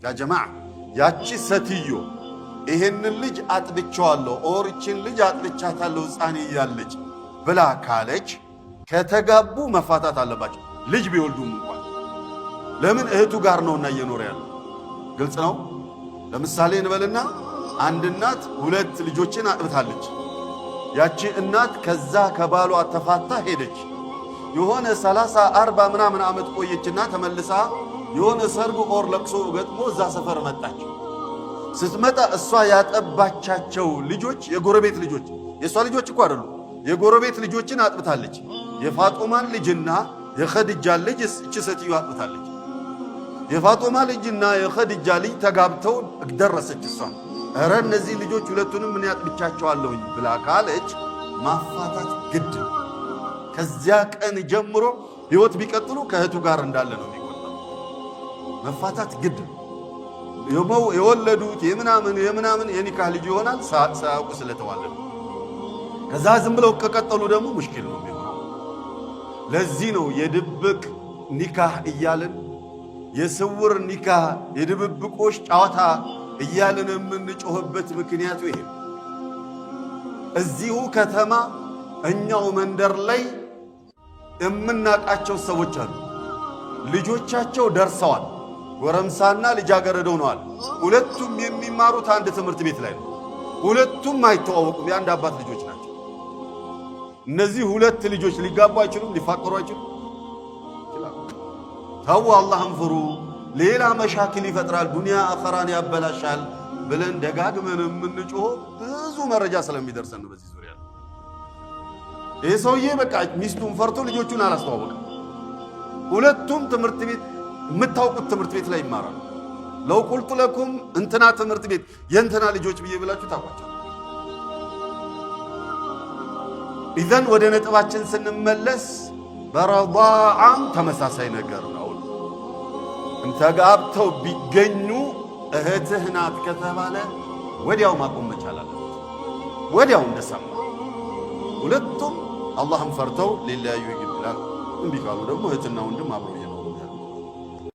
ያ ጀማዓ ያቺ ሴትዮ ይሄንን ልጅ አጥብቻለሁ ኦርችን ልጅ አጥብቻታለሁ ሕፃን እያለች ብላ ካለች ከተጋቡ መፋታት አለባቸው ልጅ ቢወልዱም እንኳን። ለምን እህቱ ጋር ነውና እየኖረ ያለው ግልጽ ነው። ለምሳሌ እንበልና አንድ እናት ሁለት ልጆችን አጥብታለች። ያቺ እናት ከዛ ከባሏ ተፋታ ሄደች። የሆነ 30 40 ምናምን ዓመት ቆየችና ተመልሳ የሆነ ሰርግ ኦር ለቅሶ ገጥሞ እዛ ሰፈር መጣች። ስትመጣ እሷ ያጠባቻቸው ልጆች የጎረቤት ልጆች የሷ ልጆች እኮ አይደሉ የጎረቤት ልጆችን አጥብታለች። የፋጡማን ልጅና የኸዲጃን ልጅ እቺ ሴትዮ አጥብታለች። የፋጡማ ልጅና የኸዲጃ ልጅ ተጋብተው ደረሰች። እሷ እረ እነዚህ ልጆች ሁለቱንም ምን ያጥብቻቸዋለሁኝ ብላ ካለች ማፋታት ግድ። ከዚያ ቀን ጀምሮ ህይወት ቢቀጥሉ ከእህቱ ጋር እንዳለ ነው የሚቆጠረው። መፋታት ግድ። የወለዱት የምናምን የኒካህ ልጅ ይሆናል ሳያውቁ ስለተዋለዱ። ከዛ ዝም ብለው ከቀጠሉ ደግሞ ሙሽኪል ነው የሚሆነው። ለዚህ ነው የድብቅ ኒካህ እያልን የስውር ኒካህ የድብብቆሽ ጨዋታ እያልን የምንጮህበት ምክንያቱ ይሄ። እዚሁ ከተማ እኛው መንደር ላይ የምናቃቸው ሰዎች አሉ። ልጆቻቸው ደርሰዋል፣ ጎረምሳና ልጃገረድ ሆነዋል። ሁለቱም የሚማሩት አንድ ትምህርት ቤት ላይ ነው። ሁለቱም አይተዋወቁም፣ የአንድ አባት ልጆች ናቸው። እነዚህ ሁለት ልጆች ሊጋቡ አይችሉም፣ ሊፋቀሩ አይችሉም። ተው አላህን ፍሩ። ሌላ መሻክል ይፈጥራል፣ ዱንያ አኸራን ያበላሻል ብለን ደጋግመን የምንጮህ ብዙ መረጃ ስለሚደርሰን ነው በዚህ ዙሪያ። ይህ ሰውዬ በቃ ሚስቱን ፈርቶ ልጆቹን አላስተዋወቀም። ሁለቱም ትምህርት ቤት የምታውቁት ትምህርት ቤት ላይ ይማራሉ። ለው ቁልቱ ለኩም እንትና ትምህርት ቤት የእንትና ልጆች ብዬ ብላችሁ ታውቋቸው። ኢዘን ወደ ነጥባችን ስንመለስ በረዳዓም ተመሳሳይ ነገር ነው። ተጋብተው ቢገኙ እህትህ ናት ከተባለ ወዲያው ማቆም መቻል አለበት። ወዲያው እንደሰማ ሁለቱም አላህን ፈርተው ሊለያዩ ይገባል። እንዲህ ካሉ ደግሞ እህትና ወንድም አብረው